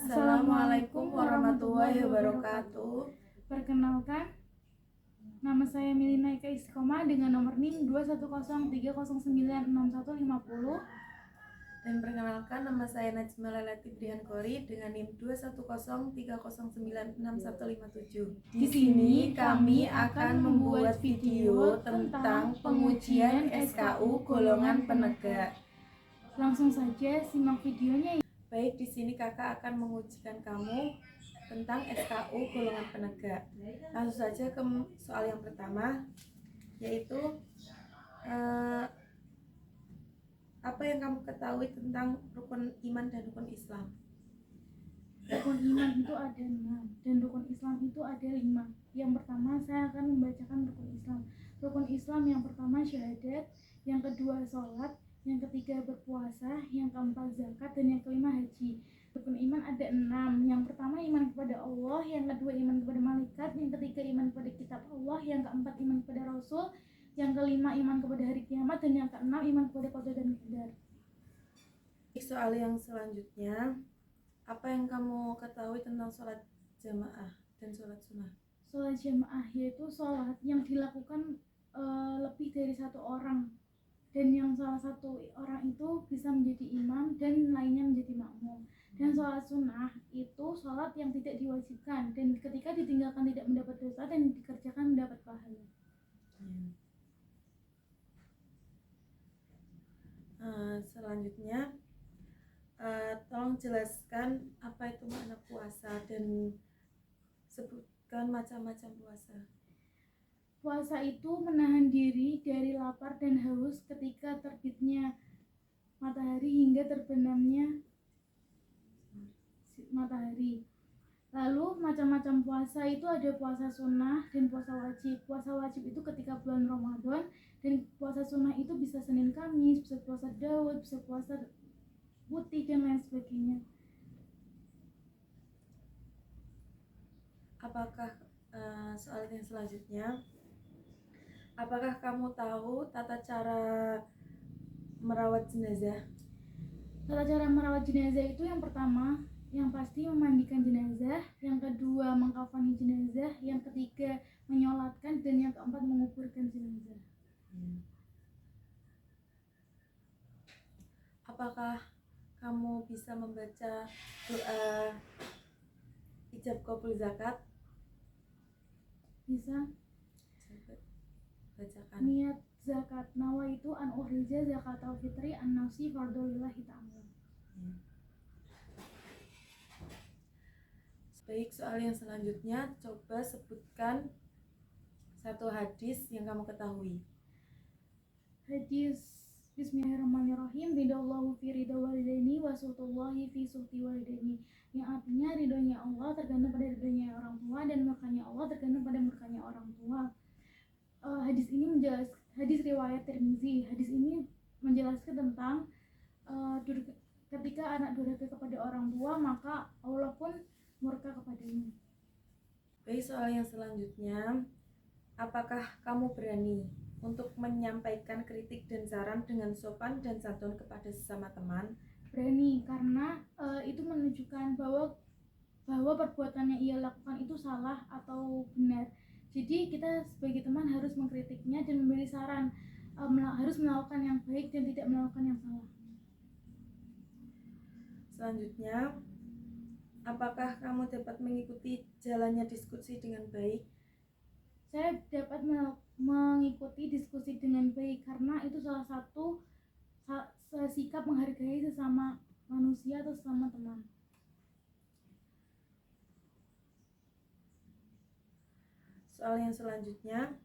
Assalamualaikum warahmatullahi wabarakatuh. Perkenalkan, nama saya Milina Ika Istiqomah dengan nomor NIM 21030965150. Dan perkenalkan, nama saya Najma Lelati Brihankori dengan NIM 21030096157. Di sini kami akan membuat video tentang pengujian SKU golongan penegak. Langsung saja simak videonya. Baik, di sini kakak akan mengujikan kamu tentang SKU golongan penegak. Langsung saja ke soal yang pertama, yaitu apa yang kamu ketahui tentang rukun iman dan rukun Islam? Rukun iman itu ada 6 dan rukun Islam itu ada 5. Yang pertama saya akan membacakan rukun Islam. Rukun Islam yang pertama syahadat, yang kedua sholat, yang ketiga berpuasa, yang keempat zakat, dan yang kelima haji. Rukun iman ada 6. Yang pertama iman kepada Allah, yang kedua iman kepada malaikat, yang ketiga iman kepada kitab Allah, yang keempat iman kepada Rasul, yang kelima iman kepada hari kiamat, dan yang keenam iman kepada qada dan qadar. Soal yang selanjutnya, apa yang kamu ketahui tentang sholat jamaah dan sholat sunnah? Sholat jamaah yaitu sholat yang dilakukan lebih dari satu orang, dan yang salah satu orang itu bisa menjadi imam dan lainnya menjadi makmum. Dan sholat sunnah itu sholat yang tidak diwajibkan, dan ketika ditinggalkan tidak mendapat dosa dan dikerjakan mendapat pahala. Selanjutnya, tolong jelaskan apa itu makna puasa dan sebutkan macam-macam puasa. Puasa itu menahan diri dari lapar dan haus ketika terbitnya matahari hingga terbenamnya matahari. Lalu macam-macam puasa itu ada puasa sunnah dan puasa wajib. Puasa wajib itu ketika bulan Ramadan, dan puasa sunnah itu bisa Senin Kamis, bisa puasa Daud, bisa puasa putih, dan lain sebagainya. Apakah soal yang selanjutnya, apakah kamu tahu tata cara merawat jenazah? Tata cara merawat jenazah itu yang pertama, yang pasti memandikan jenazah, yang kedua mengkafani jenazah, yang ketiga menyolatkan, dan yang keempat menguburkan jenazah. Apakah kamu bisa membaca doa ijab qabul zakat? Bisa. Bacakan. Niat zakat nawaitu an ukhrija zakatal fitri an nafsi fardhulillahi ta'ala. Baik, soal yang selanjutnya, coba sebutkan satu hadis yang kamu ketahui. Hadis Bismillahirrahmanirrahim, ridallahu fi ridha walidaini wa suhtullahi fi suhti walidaini, yang artinya ridhonya Allah tergantung pada ridhonya orang tua, dan murkanya Allah tergantung pada murkanya orang tua. Hadis riwayat Tirmizi. Hadis ini menjelaskan tentang ketika anak durhaka kepada orang tua, maka Allah pun murka kepadanya. Baik, soal yang selanjutnya, apakah kamu berani untuk menyampaikan kritik dan saran dengan sopan dan santun kepada sesama teman? Berani, karena itu menunjukkan bahwa perbuatannya ia lakukan itu salah atau benar. Jadi kita sebagai teman harus mengkritiknya dan memberi saran, harus melakukan yang baik dan tidak melakukan yang salah. Selanjutnya, apakah kamu dapat mengikuti jalannya diskusi dengan baik? Saya dapat mengikuti diskusi dengan baik karena itu salah satu sikap menghargai sesama manusia atau sesama teman. Soal yang selanjutnya,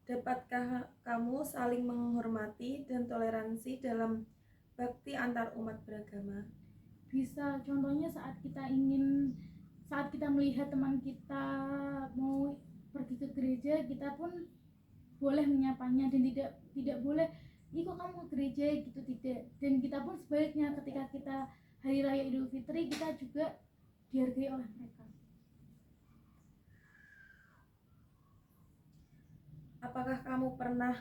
dapatkah kamu saling menghormati dan toleransi dalam bakti antar umat beragama? Bisa, contohnya saat kita melihat teman kita mau pergi ke gereja, kita pun boleh menyapanya, dan tidak boleh kok kamu ke gereja gitu, tidak. Dan kita pun sebaliknya, ketika kita hari raya Idul Fitri, kita juga dihargai oleh mereka. Apakah kamu pernah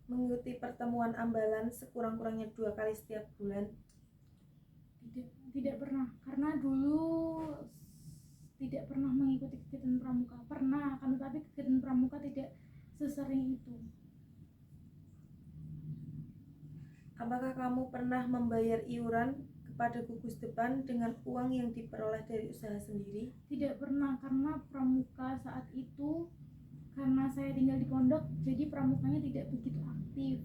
mengikuti pertemuan ambalan sekurang-kurangnya 2 kali setiap bulan? Tidak pernah, karena dulu tidak pernah mengikuti kegiatan pramuka. Pernah, akan tetapi kegiatan pramuka tidak sesering itu. Apakah kamu pernah membayar iuran kepada gugus depan dengan uang yang diperoleh dari usaha sendiri? Tidak pernah, karena pramuka saat itu, karena saya tinggal di pondok, jadi pramukanya tidak begitu aktif,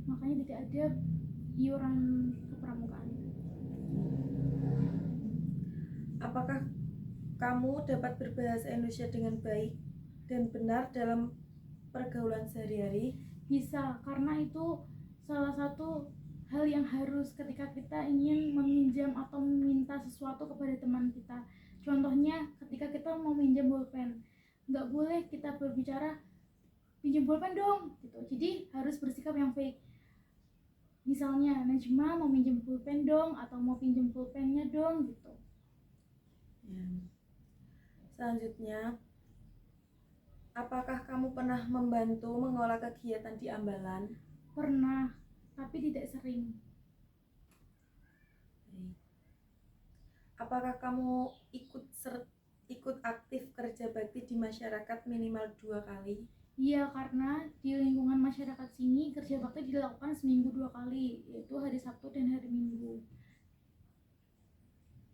makanya tidak ada iuran kepramukaan. Apakah kamu dapat berbahasa Indonesia dengan baik dan benar dalam pergaulan sehari-hari? Bisa, karena itu salah satu hal yang harus ketika kita ingin meminjam atau meminta sesuatu kepada teman kita. Contohnya ketika kita mau minjam bolpen, nggak boleh kita berbicara pinjam bolpen dong gitu, jadi harus bersikap yang baik. Misalnya Najma mau minjem pulpen dong, atau mau pinjem pulpennya dong gitu. Ya. Selanjutnya, apakah kamu pernah membantu mengolah kegiatan di Ambalan? Pernah, tapi tidak sering. Apakah kamu ikut aktif kerja bakti di masyarakat minimal 2 kali? Iya, karena di lingkungan masyarakat sini kerja bakti dilakukan seminggu 2 kali, yaitu hari Sabtu dan hari Minggu.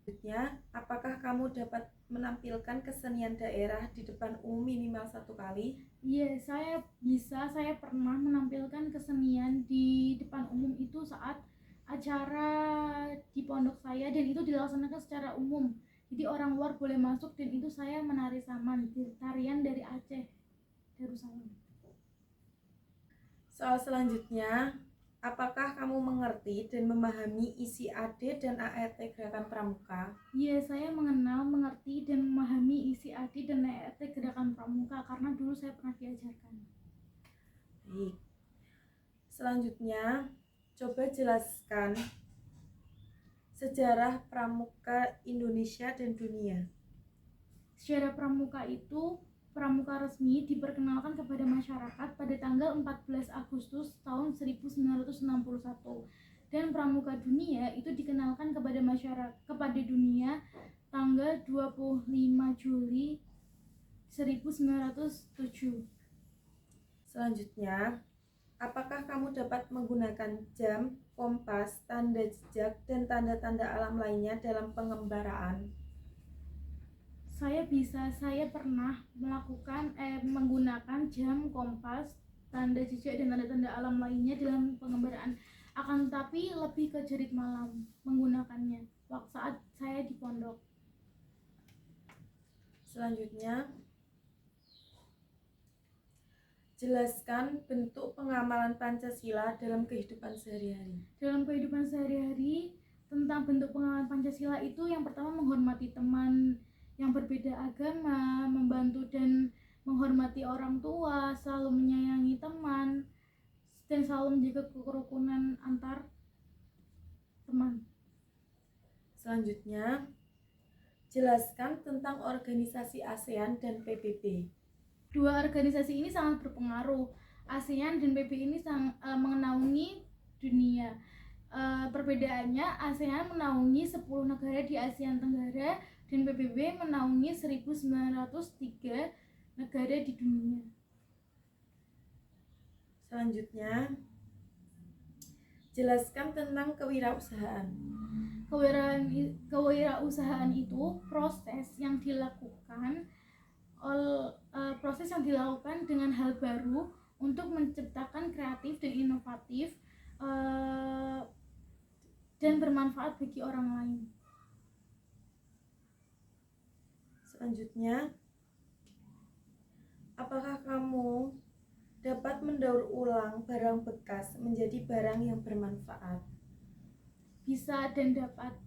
Selanjutnya, apakah kamu dapat menampilkan kesenian daerah di depan umum minimal 1 kali? Iya, saya pernah menampilkan kesenian di depan umum itu saat acara di pondok saya, dan itu dilaksanakan secara umum. Jadi orang luar boleh masuk, dan itu saya menari saman, tarian dari Aceh, Darussalam. Soal selanjutnya, apakah kamu mengerti dan memahami isi AD dan ART Gerakan Pramuka? Iya, saya mengenal, mengerti, dan memahami isi AD dan ART Gerakan Pramuka karena dulu saya pernah diajarkan. Baik. Selanjutnya, coba jelaskan sejarah pramuka Indonesia dan dunia. Sejarah pramuka itu, pramuka resmi diperkenalkan kepada masyarakat pada tanggal 14 Agustus tahun 1961, dan pramuka dunia itu dikenalkan kepada dunia tanggal 25 Juli 1907. Selanjutnya, apakah kamu dapat menggunakan jam, kompas, tanda jejak, dan tanda-tanda alam lainnya dalam pengembaraan? Saya pernah menggunakan jam, kompas, tanda jejak, dan tanda-tanda alam lainnya dalam pengembaraan. Akan tetapi lebih ke jerit malam menggunakannya waktu saat saya di pondok. Selanjutnya, jelaskan bentuk pengamalan Pancasila dalam kehidupan sehari-hari. Dalam kehidupan sehari-hari, tentang bentuk pengamalan Pancasila itu, yang pertama menghormati teman yang berbeda agama, membantu dan menghormati orang tua, selalu menyayangi teman, dan selalu menjaga kerukunan antar teman. Selanjutnya, jelaskan tentang organisasi ASEAN dan PBB. Dua organisasi ini sangat berpengaruh. ASEAN dan PBB ini menaungi dunia. Perbedaannya, ASEAN menaungi 10 negara di Asia Tenggara, dan PBB menaungi 1903 negara di dunia. Selanjutnya, jelaskan tentang kewirausahaan. Kewirausahaan itu proses yang dilakukan dengan hal baru untuk menciptakan kreatif dan inovatif dan bermanfaat bagi orang lain. Selanjutnya, apakah kamu dapat mendaur ulang barang bekas menjadi barang yang bermanfaat? Bisa dan dapat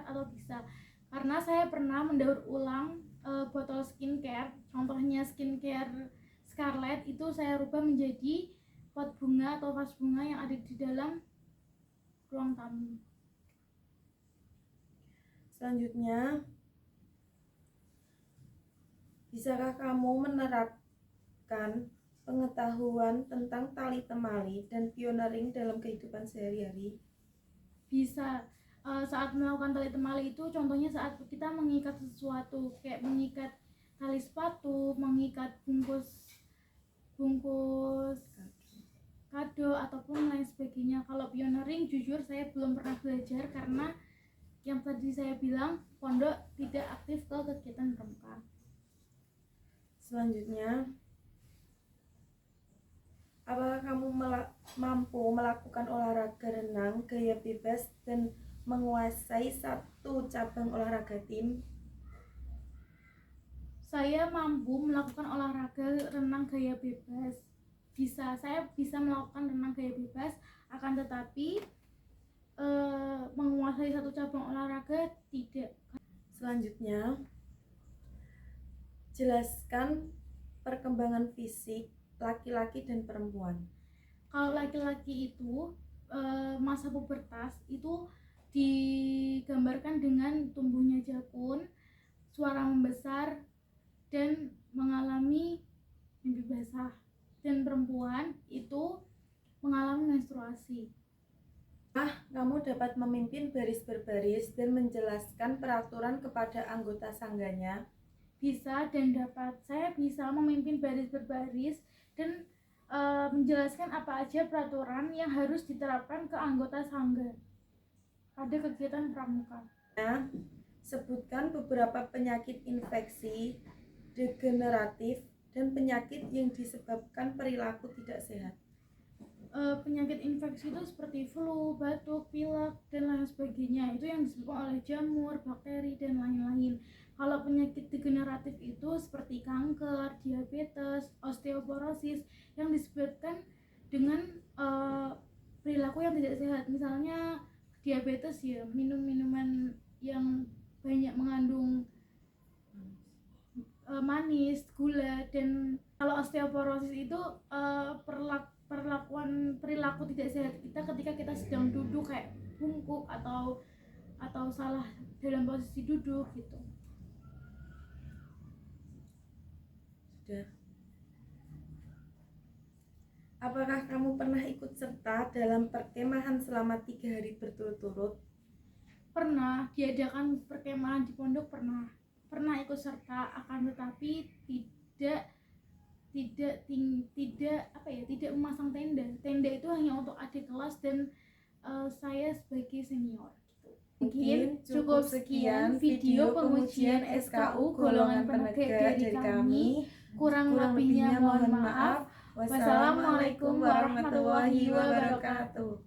atau bisa, karena saya pernah mendaur ulang botol skincare. Contohnya skincare Scarlett itu saya rubah menjadi pot bunga atau vas bunga yang ada di dalam ruang tamu. Selanjutnya, bisakah kamu menerapkan pengetahuan tentang tali temali dan pioneering dalam kehidupan sehari-hari? Bisa, saat melakukan tali temali itu contohnya saat kita mengikat sesuatu kayak mengikat tali sepatu, mengikat bungkus kado ataupun lain sebagainya. Kalau pioneering jujur saya belum pernah belajar karena yang tadi saya bilang pondok tidak aktif ke kegiatan pramuka. Selanjutnya, apakah kamu mampu melakukan olahraga renang gaya bebas dan menguasai satu cabang olahraga tim? Saya mampu melakukan olahraga renang gaya bebas. Saya bisa melakukan renang gaya bebas, akan tetapi menguasai satu cabang olahraga tidak. Selanjutnya, jelaskan perkembangan fisik laki-laki dan perempuan. Kalau laki-laki itu masa pubertas itu digambarkan dengan tumbuhnya jakun, suara membesar, dan mengalami mimpi basah. Dan perempuan itu mengalami menstruasi. Kamu dapat memimpin baris berbaris dan menjelaskan peraturan kepada anggota sangganya? Bisa dan dapat. Saya bisa memimpin baris berbaris dan menjelaskan apa aja peraturan yang harus diterapkan ke anggota sangga pada kegiatan pramuka. Sebutkan beberapa penyakit infeksi, degeneratif, dan penyakit yang disebabkan perilaku tidak sehat. Penyakit infeksi itu seperti flu, batuk, pilek, dan lain sebagainya. Itu yang disebabkan oleh jamur, bakteri, dan lain-lain. Kalau penyakit degeneratif itu seperti kanker, diabetes, osteoporosis yang disebabkan dengan perilaku yang tidak sehat. Misalnya diabetes ya, minum minuman yang banyak mengandung manis, gula. Dan kalau osteoporosis itu perilaku tidak sehat kita ketika kita sedang duduk kayak bungkuk atau salah dalam posisi duduk gitu. Sudah. Apakah kamu pernah ikut serta dalam perkemahan selama 3 hari berturut-turut? Pernah diadakan perkemahan di pondok, pernah ikut serta, akan tetapi tidak memasang tenda itu hanya untuk adik kelas dan saya sebagai senior gitu. Mungkin cukup sekian video pengujian SKU golongan penegak dari kami. Kurang lebihnya mohon maaf. Wassalamualaikum warahmatullahi wabarakatuh.